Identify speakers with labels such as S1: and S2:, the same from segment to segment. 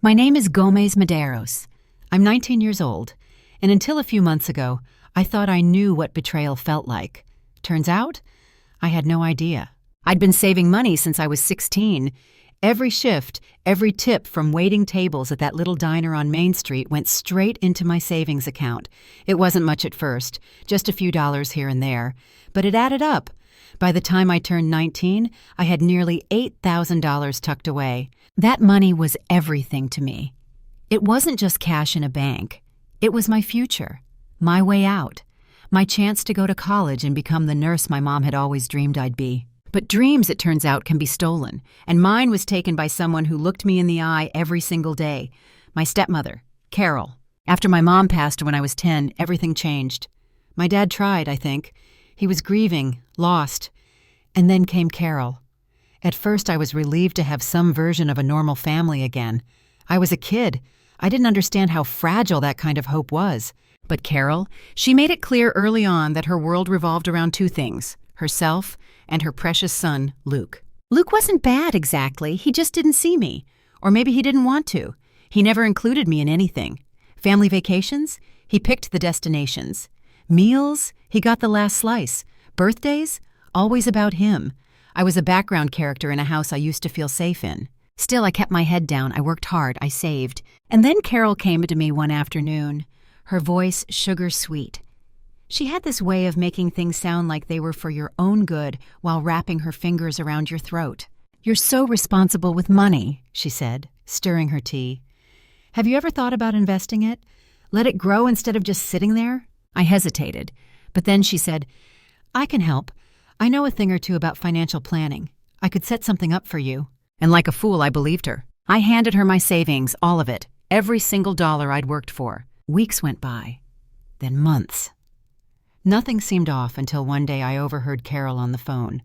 S1: My name is Gomes Medeiros. I'm 19 years old, and until a few months ago, I thought I knew what betrayal felt like. Turns out, I had no idea. I'd been saving money since I was 16. Every shift, every tip from waiting tables at that little diner on Main Street went straight into my savings account. It wasn't much at first, just a few dollars here and there, but it added up. By the time I turned 19, I had nearly $8,000 tucked away. That money was everything to me. It wasn't just cash in a bank. It was my future, my way out, my chance to go to college and become the nurse my mom had always dreamed I'd be. But dreams, it turns out, can be stolen, and mine was taken by someone who looked me in the eye every single day, my stepmother, Carol. After my mom passed when I was 10, everything changed. My dad tried, I think. He was grieving, lost. And then came Carol. At first, I was relieved to have some version of a normal family again. I was a kid. I didn't understand how fragile that kind of hope was. But Carol, she made it clear early on that her world revolved around two things: herself and her precious son, Luke. Luke wasn't bad exactly. He just didn't see me. Or maybe he didn't want to. He never included me in anything. Family vacations? He picked the destinations. Meals? He got the last slice. Birthdays? Always about him. I was a background character in a house I used to feel safe in. Still, I kept my head down. I worked hard. I saved. And then Carol came to me one afternoon, her voice sugar-sweet. She had this way of making things sound like they were for your own good while wrapping her fingers around your throat. "You're so responsible with money," she said, stirring her tea. "Have you ever thought about investing it? Let it grow instead of just sitting there?" I hesitated, but then she said, "I can help. I know a thing or two about financial planning. I could set something up for you." And like a fool, I believed her. I handed her my savings, all of it, every single dollar I'd worked for. Weeks went by, then months. Nothing seemed off until one day I overheard Carol on the phone.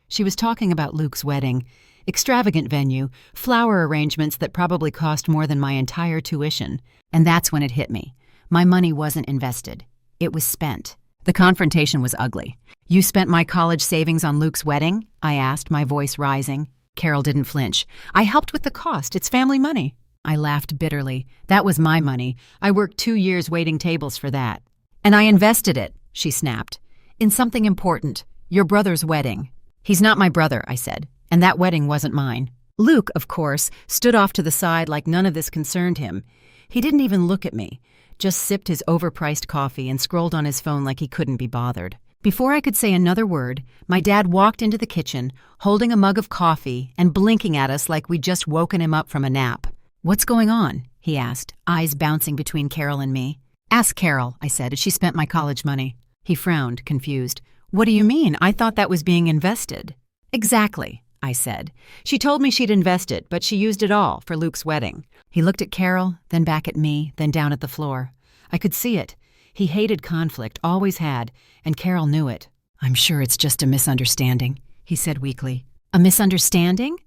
S1: She was talking about Luke's wedding, extravagant venue, flower arrangements that probably cost more than my entire tuition. And that's when it hit me. My money wasn't invested. It was spent. The confrontation was ugly. "You spent my college savings on Luke's wedding?" I asked, my voice rising. Carol didn't flinch. "I helped with the cost. It's family money." I laughed bitterly. That was my money. I worked 2 years waiting tables for that. "And I invested it," she snapped, "in something important. Your brother's wedding." "He's not my brother," I said, "and that wedding wasn't mine." Luke, of course, stood off to the side like none of this concerned him. He didn't even look at me, just sipped his overpriced coffee and scrolled on his phone like he couldn't be bothered. Before I could say another word, my dad walked into the kitchen, holding a mug of coffee and blinking at us like we'd just woken him up from a nap. "What's going on?" he asked, eyes bouncing between Carol and me. "Ask Carol," I said, "if she spent my college money." He frowned, confused. "What do you mean? I thought that was being invested." "Exactly," I said. "She told me she'd invest it, but she used it all for Luke's wedding." He looked at Carol, then back at me, then down at the floor. I could see it. He hated conflict, always had, and Carol knew it. "I'm sure it's just a misunderstanding," he said weakly. "A misunderstanding?"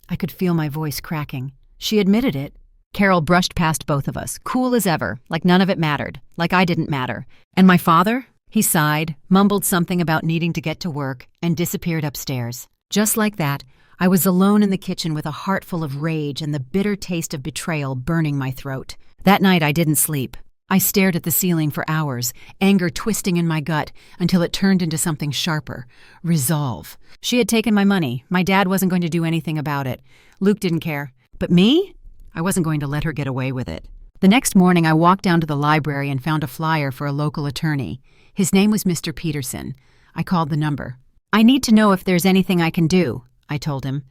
S1: I could feel my voice cracking. She admitted it. Carol brushed past both of us, cool as ever, like none of it mattered, like I didn't matter. "And my father?" He sighed, mumbled something about needing to get to work, and disappeared upstairs. Just like that, I was alone in the kitchen with a heart full of rage and the bitter taste of betrayal burning my throat. That night I didn't sleep. I stared at the ceiling for hours, anger twisting in my gut until it turned into something sharper. Resolve. She had taken my money. My dad wasn't going to do anything about it. Luke didn't care. But me? I wasn't going to let her get away with it. The next morning, I walked down to the library and found a flyer for a local attorney. His name was Mr. Peterson. I called the number. "I need to know if there's anything I can do," I told him.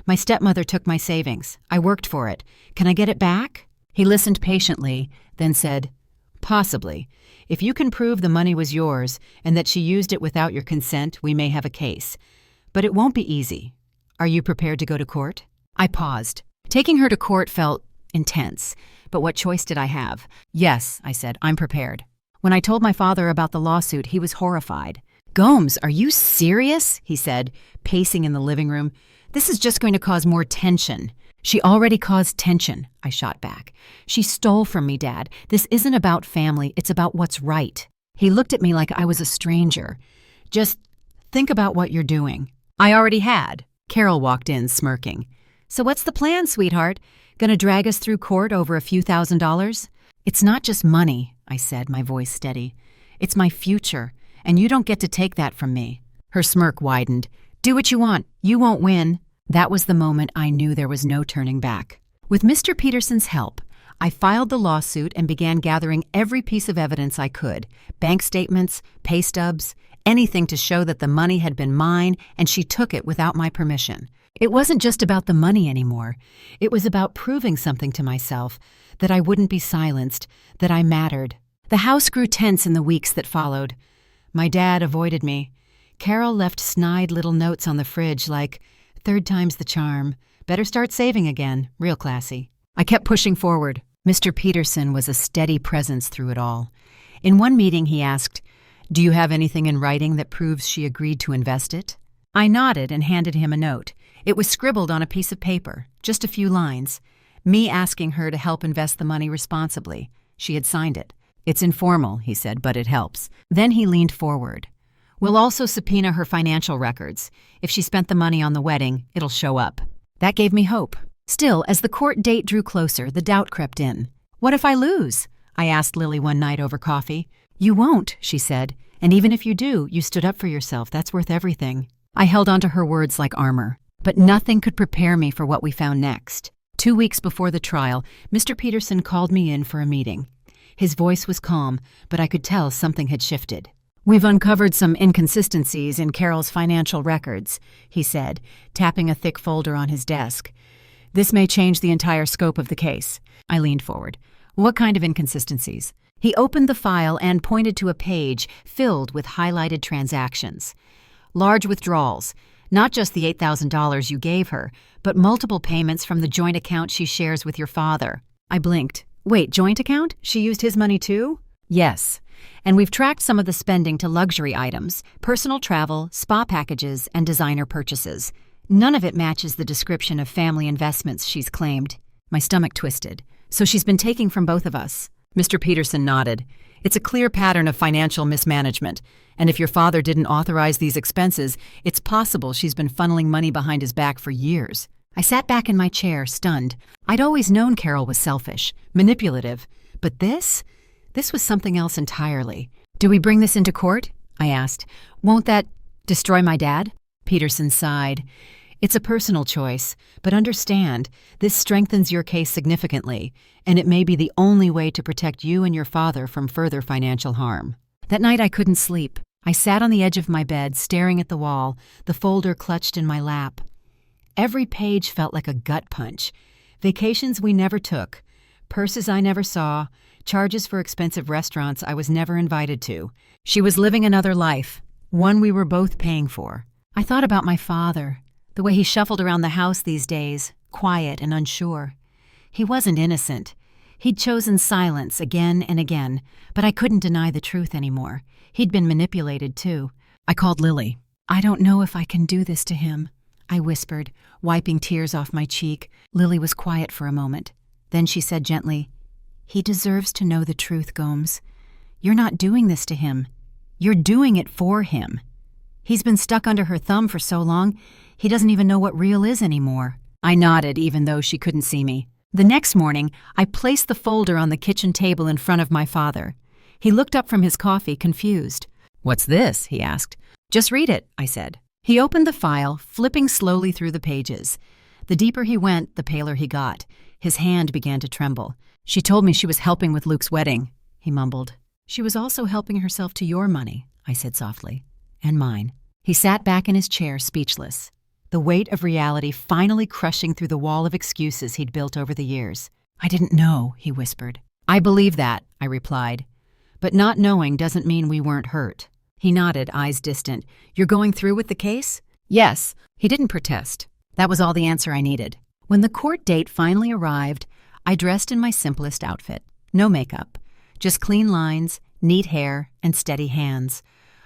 S1: "My stepmother took my savings. I worked for it. Can I get it back?" He listened patiently, then said, "Possibly. If you can prove the money was yours and that she used it without your consent, we may have a case. But it won't be easy. Are you prepared to go to court?" I paused. Taking her to court felt intense, but what choice did I have? "Yes," I said, "I'm prepared." When I told my father about the lawsuit, he was horrified. "Gomes, are you serious?" he said, pacing in the living room. "This is just going to cause more tension." "She already caused tension," I shot back. "She stole from me, Dad. This isn't about family, it's about what's right." He looked at me like I was a stranger. "Just think about what you're doing." I already had. Carol walked in, smirking. So what's the plan, sweetheart? Gonna drag us through court over a few $1,000s? It's not just money, I said, my voice steady. It's my future, and you don't get to take that from me. Her smirk widened. Do what you want. You won't win. That was the moment I knew there was no turning back. With Mr. Peterson's help, I filed the lawsuit and began gathering every piece of evidence I could. Bank statements, pay stubs, anything to show that the money had been mine and she took it without my permission. It wasn't just about the money anymore. It was about proving something to myself, that I wouldn't be silenced, that I mattered. The house grew tense in the weeks that followed. My dad avoided me. Carol left snide little notes on the fridge like, "Third time's the charm. Better start saving again." Real classy. I kept pushing forward. Mr. Peterson was a steady presence through it all. In one meeting he asked, "Do you have anything in writing that proves she agreed to invest it?" I nodded and handed him a note. It was scribbled on a piece of paper, just a few lines. Me asking her to help invest the money responsibly. She had signed it. "It's informal," he said, "but it helps." Then he leaned forward. "We'll also subpoena her financial records. If she spent the money on the wedding, it'll show up." That gave me hope. Still, as the court date drew closer, the doubt crept in. "What if I lose?" I asked Lily one night over coffee. "You won't," she said. "And even if you do, you stood up for yourself. That's worth everything." I held onto her words like armor. But nothing could prepare me for what we found next. 2 weeks before the trial, Mr. Peterson called me in for a meeting. His voice was calm, but I could tell something had shifted. "We've uncovered some inconsistencies in Carol's financial records," he said, tapping a thick folder on his desk. "This may change the entire scope of the case." I leaned forward. "What kind of inconsistencies?" He opened the file and pointed to a page filled with highlighted transactions. Large withdrawals, not just the $8,000 you gave her, but multiple payments from the joint account she shares with your father. I blinked. "Wait, joint account? She used his money too?" "Yes. And we've tracked some of the spending to luxury items, personal travel, spa packages, and designer purchases. None of it matches the description of family investments she's claimed." My stomach twisted. "So she's been taking from both of us?" Mr. Peterson nodded. "It's a clear pattern of financial mismanagement, and if your father didn't authorize these expenses, it's possible she's been funneling money behind his back for years." I sat back in my chair, stunned. I'd always known Carol was selfish, manipulative, but this was something else entirely. "Do we bring this into court?" I asked. "Won't that destroy my dad?" Peterson sighed. "It's a personal choice, but understand, this strengthens your case significantly, and it may be the only way to protect you and your father from further financial harm." That night I couldn't sleep. I sat on the edge of my bed, staring at the wall, the folder clutched in my lap. Every page felt like a gut punch. Vacations we never took, purses I never saw, charges for expensive restaurants I was never invited to. She was living another life, one we were both paying for. I thought about my father, the way he shuffled around the house these days, quiet and unsure. He wasn't innocent. He'd chosen silence again and again, but I couldn't deny the truth anymore. He'd been manipulated, too. I called Lily. "I don't know if I can do this to him," I whispered, wiping tears off my cheek. Lily was quiet for a moment. Then she said gently, "He deserves to know the truth, Gomes. You're not doing this to him. You're doing it for him. He's been stuck under her thumb for so long, he doesn't even know what real is anymore." I nodded, even though she couldn't see me. The next morning, I placed the folder on the kitchen table in front of my father. He looked up from his coffee, confused. "What's this?" he asked. "Just read it," I said. He opened the file, flipping slowly through the pages. The deeper he went, the paler he got. His hand began to tremble. "She told me she was helping with Luke's wedding," he mumbled. "She was also helping herself to your money," I said softly. "And mine." He sat back in his chair, speechless, the weight of reality finally crushing through the wall of excuses he'd built over the years. "I didn't know," he whispered. "I believe that," I replied. "But not knowing doesn't mean we weren't hurt." He nodded, eyes distant. "You're going through with the case?" "Yes." He didn't protest. That was all the answer I needed. When the court date finally arrived, I dressed in my simplest outfit. No makeup. Just clean lines, neat hair, and steady hands.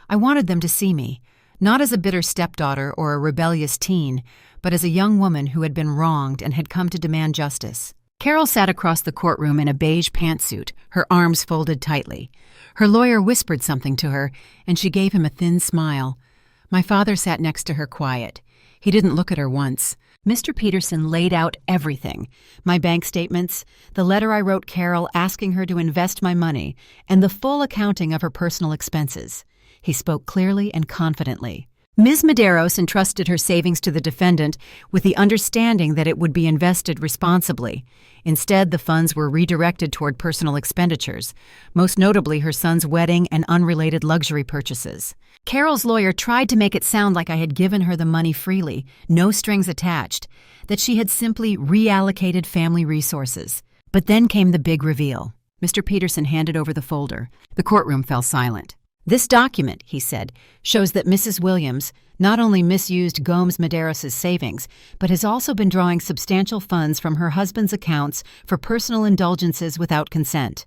S1: I wanted them to see me, not as a bitter stepdaughter or a rebellious teen, but as a young woman who had been wronged and had come to demand justice. Carol sat across the courtroom in a beige pantsuit, her arms folded tightly. Her lawyer whispered something to her, and she gave him a thin smile. My father sat next to her quiet. He didn't look at her once. Mr. Peterson laid out everything: my bank statements, the letter I wrote Carol asking her to invest my money, and the full accounting of her personal expenses. He spoke clearly and confidently. Ms. Medeiros entrusted her savings to the defendant with the understanding that it would be invested responsibly. Instead, the funds were redirected toward personal expenditures, most notably her son's wedding and unrelated luxury purchases. Carol's lawyer tried to make it sound like I had given her the money freely, no strings attached, that she had simply reallocated family resources. But then came the big reveal. Mr. Peterson handed over the folder. The courtroom fell silent. "This document," he said, "shows that Mrs. Williams not only misused Gomes Medeiros' savings, but has also been drawing substantial funds from her husband's accounts for personal indulgences without consent.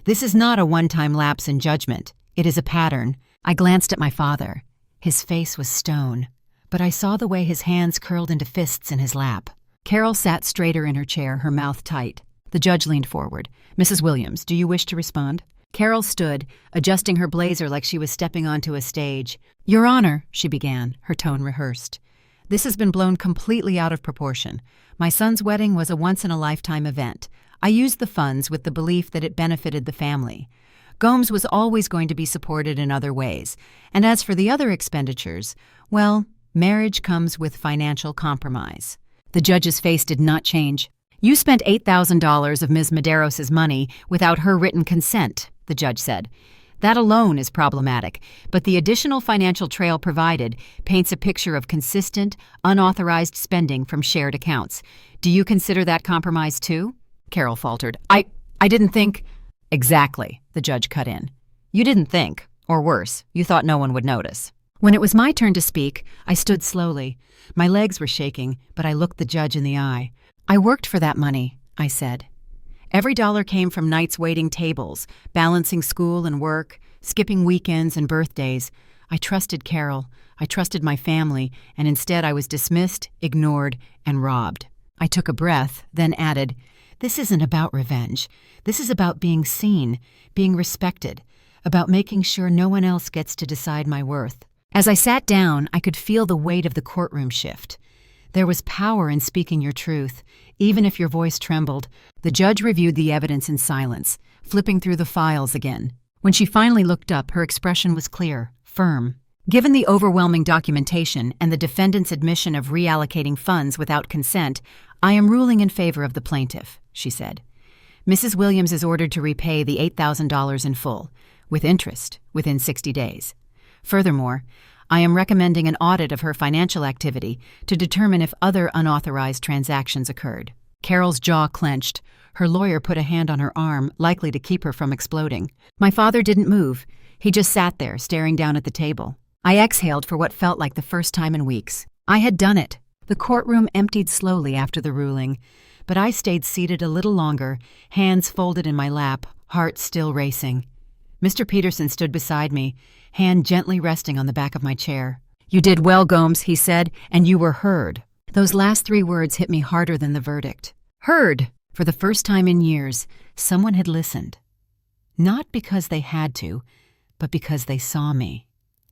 S1: This is not a one-time lapse in judgment. It is a pattern." I glanced at my father. His face was stone, but I saw the way his hands curled into fists in his lap. Carol sat straighter in her chair, her mouth tight. The judge leaned forward. "Mrs. Williams, do you wish to respond?" Carol stood, adjusting her blazer like she was stepping onto a stage. "Your Honor," she began, her tone rehearsed, "this has been blown completely out of proportion. My son's wedding was a once-in-a-lifetime event. I used the funds with the belief that it benefited the family. Gomes was always going to be supported in other ways. And as for the other expenditures, well, marriage comes with financial compromise." The judge's face did not change. "You spent $8,000 of Ms. Medeiros' money without her written consent," the judge said. "That alone is problematic, but the additional financial trail provided paints a picture of consistent, unauthorized spending from shared accounts. Do you consider that compromise too?" Carol faltered. I didn't think—" "Exactly," the judge cut in. "You didn't think, or worse, you thought no one would notice." When it was my turn to speak, I stood slowly. My legs were shaking, but I looked the judge in the eye. "I worked for that money," I said. "Every dollar came from nights waiting tables, balancing school and work, skipping weekends and birthdays. I trusted Carol, I trusted my family, and instead I was dismissed, ignored, and robbed." I took a breath, then added, "This isn't about revenge. This is about being seen, being respected, about making sure no one else gets to decide my worth." As I sat down, I could feel the weight of the courtroom shift. There was power in speaking your truth, even if your voice trembled. The judge reviewed the evidence in silence, flipping through the files again. When she finally looked up, her expression was clear, firm. "Given the overwhelming documentation and the defendant's admission of reallocating funds without consent, I am ruling in favor of the plaintiff," she said. "Mrs. Williams is ordered to repay the $8,000 in full, with interest, within 60 days. Furthermore, I am recommending an audit of her financial activity to determine if other unauthorized transactions occurred." Carol's jaw clenched. Her lawyer put a hand on her arm, likely to keep her from exploding. My father didn't move. He just sat there, staring down at the table. I exhaled for what felt like the first time in weeks. I had done it. The courtroom emptied slowly after the ruling, but I stayed seated a little longer, hands folded in my lap, heart still racing. Mr. Peterson stood beside me, hand gently resting on the back of my chair. "You did well, Gomes," he said, "and you were heard." Those last 3 words hit me harder than the verdict. Heard! For the first time in years, someone had listened. Not because they had to, but because they saw me.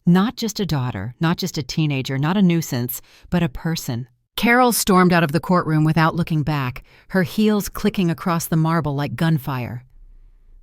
S1: Not just a daughter, not just a teenager, not a nuisance, but a person. Carol stormed out of the courtroom without looking back, her heels clicking across the marble like gunfire.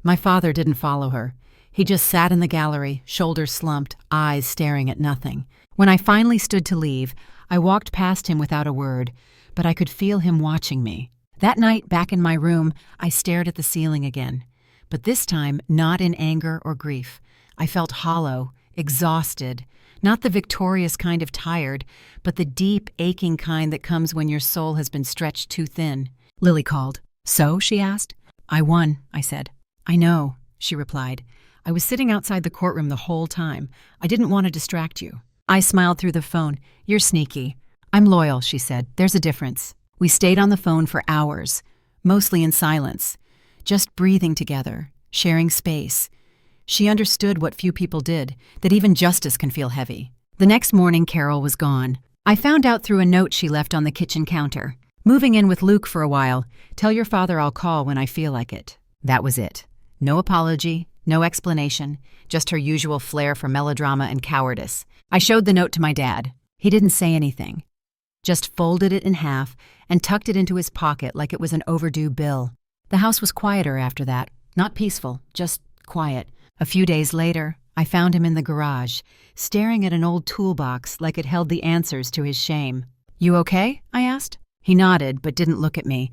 S1: My father didn't follow her. He just sat in the gallery, shoulders slumped, eyes staring at nothing. When I finally stood to leave, I walked past him without a word, but I could feel him watching me. That night, back in my room, I stared at the ceiling again. But this time, not in anger or grief. I felt hollow, exhausted, not the victorious kind of tired, but the deep, aching kind that comes when your soul has been stretched too thin. Lily called. "So?" she asked. "I won," I said. "I know," she replied. "I was sitting outside the courtroom the whole time. I didn't want to distract you." I smiled through the phone. "You're sneaky." "I'm loyal," she said. "There's a difference." We stayed on the phone for hours, mostly in silence, just breathing together, sharing space. She understood what few people did, that even justice can feel heavy. The next morning, Carol was gone. I found out through a note she left on the kitchen counter. "Moving in with Luke for a while. Tell your father I'll call when I feel like it." That was it. No apology, no explanation, just her usual flair for melodrama and cowardice. I showed the note to my dad. He didn't say anything. just folded it in half and tucked it into his pocket like it was an overdue bill. The house was quieter after that, not peaceful, just quiet. A few days later, I found him in the garage, staring at an old toolbox like it held the answers to his shame. "You okay?" I asked. He nodded but didn't look at me.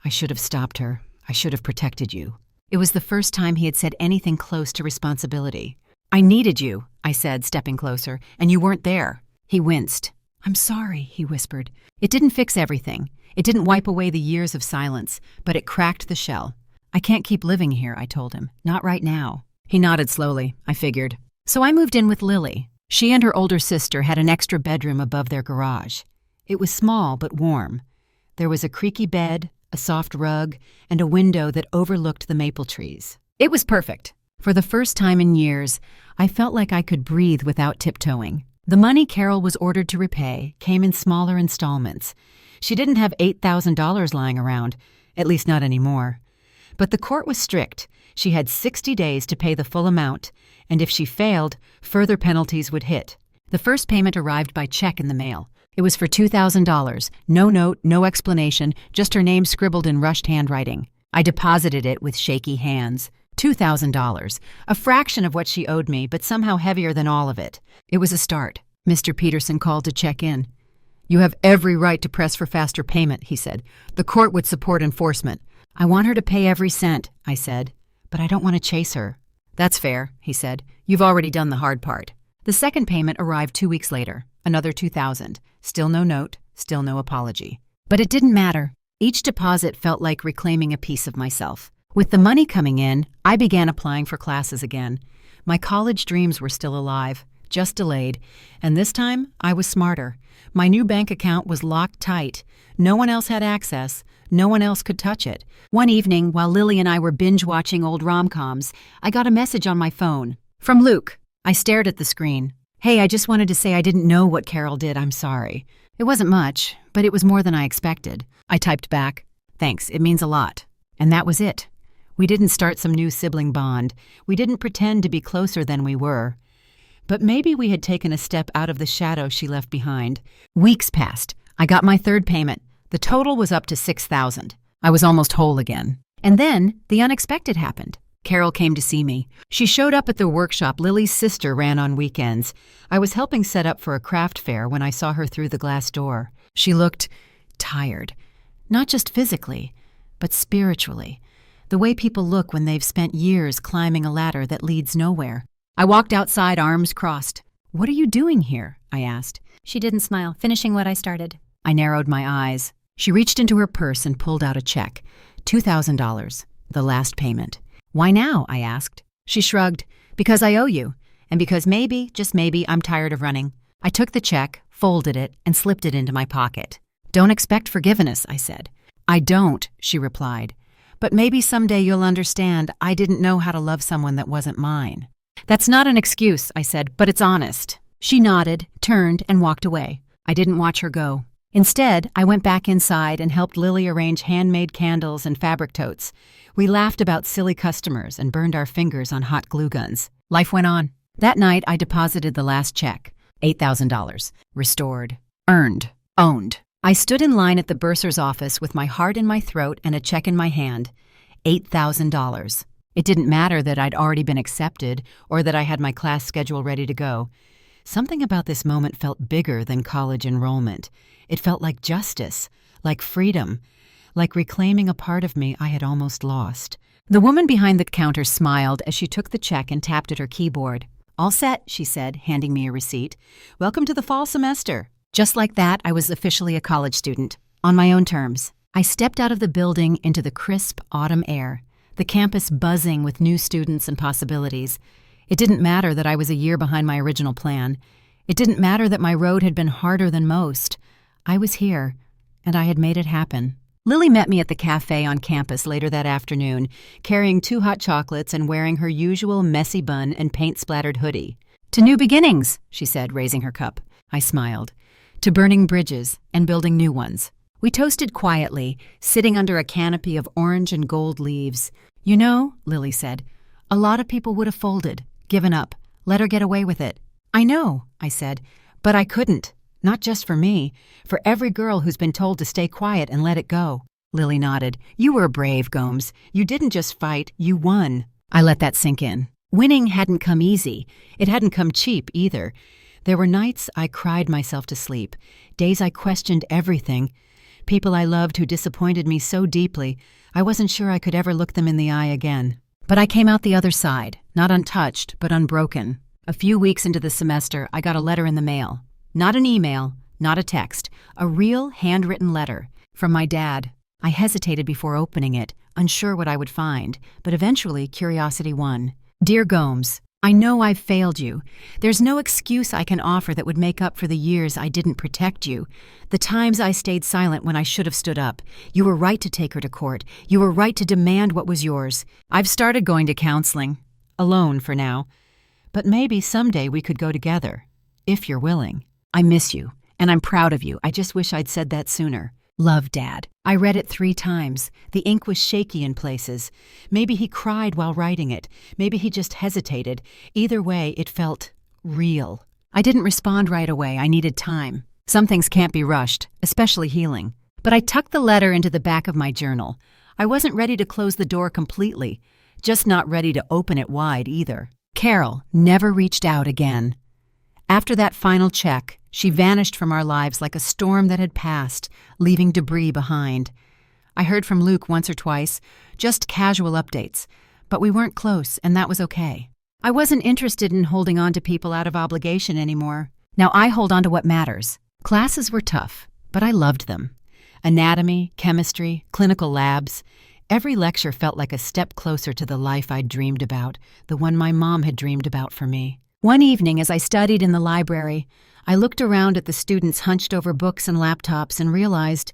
S1: "I should have stopped her. I should have protected you." It was the first time he had said anything close to responsibility. "I needed you," I said, stepping closer, "and you weren't there." He winced. "I'm sorry," he whispered. It didn't fix everything. It didn't wipe away the years of silence, but it cracked the shell. "I can't keep living here," I told him. "Not right now." He nodded slowly, I figured. So I moved in with Lily. She and her older sister had an extra bedroom above their garage. It was small but warm. There was a creaky bed, a soft rug, and a window that overlooked the maple trees. It was perfect. For the first time in years, I felt like I could breathe without tiptoeing. The money Carol was ordered to repay came in smaller installments. She didn't have $8,000 lying around, at least not anymore. But the court was strict. She had 60 days to pay the full amount, and if she failed, further penalties would hit. The first payment arrived by check in the mail. It was for $2,000. No note, no explanation, just her name scribbled in rushed handwriting. I deposited it with shaky hands. $2,000, a fraction of what she owed me, but somehow heavier than all of it. It was a start. Mr. Peterson called to check in. "You have every right to press for faster payment," he said. "The court would support enforcement." "I want her to pay every cent," I said, "but I don't want to chase her." "That's fair," he said. "You've already done the hard part." The second payment arrived 2 weeks later, another $2,000. Still no note, still no apology. But it didn't matter. Each deposit felt like reclaiming a piece of myself. With the money coming in, I began applying for classes again. My college dreams were still alive, just delayed, and this time I was smarter. My new bank account was locked tight. No one else had access. No one else could touch it. One evening, while Lily and I were binge-watching old rom-coms, I got a message on my phone. From Luke. I stared at the screen. "Hey, I just wanted to say I didn't know what Carol did. I'm sorry." It wasn't much, but it was more than I expected. I typed back, "Thanks, it means a lot." And that was it. We didn't start some new sibling bond. We didn't pretend to be closer than we were. But maybe we had taken a step out of the shadow she left behind. Weeks passed. I got my third payment. The total was up to $6,000. I was almost whole again. And then the unexpected happened. Carol came to see me. She showed up at the workshop Lily's sister ran on weekends. I was helping set up for a craft fair when I saw her through the glass door. She looked tired. Not just physically, but spiritually. The way people look when they've spent years climbing a ladder that leads nowhere. I walked outside, arms crossed. "What are you doing here?" I asked.
S2: She didn't smile, finishing what I started.
S1: I narrowed my eyes. She reached into her purse and pulled out a check. $2,000, the last payment. "Why now?" I asked. She shrugged. "Because I owe you, and because maybe, just maybe, I'm tired of running." I took the check, folded it, and slipped it into my pocket. "Don't expect forgiveness," I said. "I don't," she replied. "But maybe someday you'll understand I didn't know how to love someone that wasn't mine." "That's not an excuse," I said, "but it's honest." She nodded, turned, and walked away. I didn't watch her go. Instead, I went back inside and helped Lily arrange handmade candles and fabric totes. We laughed about silly customers and burned our fingers on hot glue guns. Life went on. That night, I deposited the last check, $8,000. Restored. Earned. Owned. I stood in line at the bursar's office with my heart in my throat and a check in my hand. $8,000. It didn't matter that I'd already been accepted or that I had my class schedule ready to go. Something about this moment felt bigger than college enrollment. It felt like justice, like freedom, like reclaiming a part of me I had almost lost. The woman behind the counter smiled as she took the check and tapped at her keyboard. "All set," she said, handing me a receipt. "Welcome to the fall semester." Just like that, I was officially a college student, on my own terms. I stepped out of the building into the crisp autumn air, the campus buzzing with new students and possibilities. It didn't matter that I was a year behind my original plan. It didn't matter that my road had been harder than most. I was here, and I had made it happen. Lily met me at the cafe on campus later that afternoon, carrying 2 hot chocolates and wearing her usual messy bun and paint-splattered hoodie. "To new beginnings," she said, raising her cup. I smiled. "To burning bridges and building new ones." We toasted quietly, sitting under a canopy of orange and gold leaves. "You know," Lily said, "a lot of people would have folded, given up, let her get away with it." "I know," I said, "but I couldn't. Not just for me, for every girl who's been told to stay quiet and let it go. Lily nodded. You were brave, Gomes. You didn't just fight, you won. I let that sink in. Winning hadn't come easy. It hadn't come cheap either. There were nights I cried myself to sleep, days I questioned everything. People I loved who disappointed me so deeply, I wasn't sure I could ever look them in the eye again. But I came out the other side, not untouched, but unbroken. A few weeks into the semester, I got a letter in the mail. Not an email, not a text, a real handwritten letter from my dad. I hesitated before opening it, unsure what I would find, but eventually curiosity won. Dear Gomes, I know I've failed you. There's no excuse I can offer that would make up for the years I didn't protect you. The times I stayed silent when I should have stood up. You were right to take her to court. You were right to demand what was yours. I've started going to counseling. Alone for now. But maybe someday we could go together. If you're willing. I miss you, and I'm proud of you. I just wish I'd said that sooner. Love, Dad. I read it 3 times. The ink was shaky in places. Maybe he cried while writing it. Maybe he just hesitated. Either way, it felt real. I didn't respond right away. I needed time. Some things can't be rushed, especially healing. But I tucked the letter into the back of my journal. I wasn't ready to close the door completely, just not ready to open it wide either. Carol never reached out again. After that final check, she vanished from our lives like a storm that had passed, leaving debris behind. I heard from Luke once or twice, just casual updates, but we weren't close, and that was okay. I wasn't interested in holding on to people out of obligation anymore. Now I hold on to what matters. Classes were tough, but I loved them. Anatomy, chemistry, clinical labs. Every lecture felt like a step closer to the life I'd dreamed about, the one my mom had dreamed about for me. One evening, as I studied in the library, I looked around at the students hunched over books and laptops and realized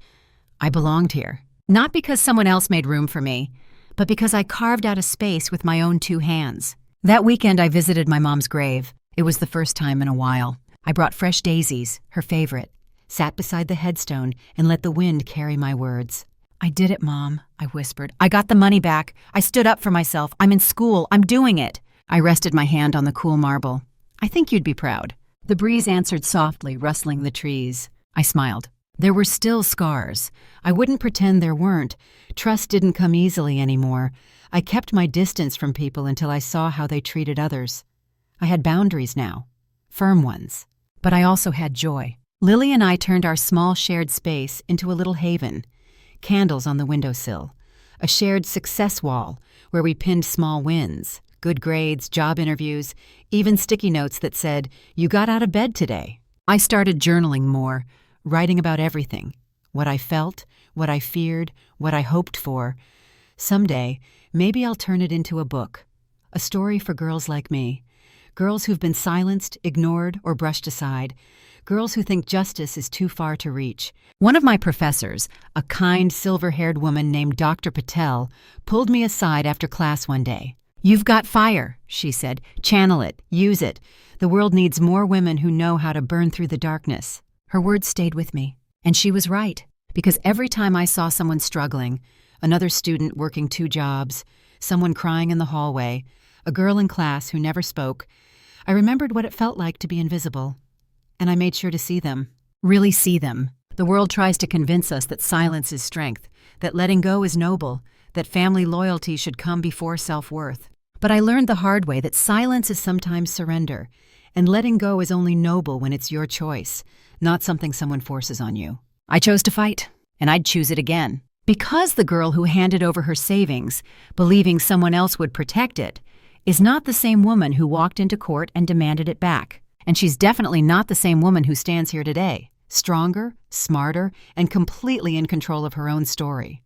S1: I belonged here. Not because someone else made room for me, but because I carved out a space with my own 2 hands. That weekend, I visited my mom's grave. It was the first time in a while. I brought fresh daisies, her favorite, sat beside the headstone, and let the wind carry my words. I did it, Mom, I whispered. I got the money back. I stood up for myself. I'm in school. I'm doing it. I rested my hand on the cool marble. I think you'd be proud. The breeze answered softly, rustling the trees. I smiled. There were still scars. I wouldn't pretend there weren't. Trust didn't come easily anymore. I kept my distance from people until I saw how they treated others. I had boundaries now. Firm ones. But I also had joy. Lily and I turned our small shared space into a little haven. Candles on the windowsill. A shared success wall where we pinned small wins. Good grades, job interviews, even sticky notes that said, "You got out of bed today." I started journaling more, writing about everything. What I felt, what I feared, what I hoped for. Someday, maybe I'll turn it into a book. A story for girls like me. Girls who've been silenced, ignored, or brushed aside. Girls who think justice is too far to reach. One of my professors, a kind, silver-haired woman named Dr. Patel, pulled me aside after class one day. "You've got fire," she said. "Channel it. Use it. The world needs more women who know how to burn through the darkness." Her words stayed with me. And she was right, because every time I saw someone struggling, another student working 2 jobs, someone crying in the hallway, a girl in class who never spoke, I remembered what it felt like to be invisible. And I made sure to see them. Really see them. The world tries to convince us that silence is strength, that letting go is noble, that family loyalty should come before self-worth. But I learned the hard way that silence is sometimes surrender, and letting go is only noble when it's your choice, not something someone forces on you. I chose to fight, and I'd choose it again. Because the girl who handed over her savings, believing someone else would protect it, is not the same woman who walked into court and demanded it back. And she's definitely not the same woman who stands here today, stronger, smarter, and completely in control of her own story.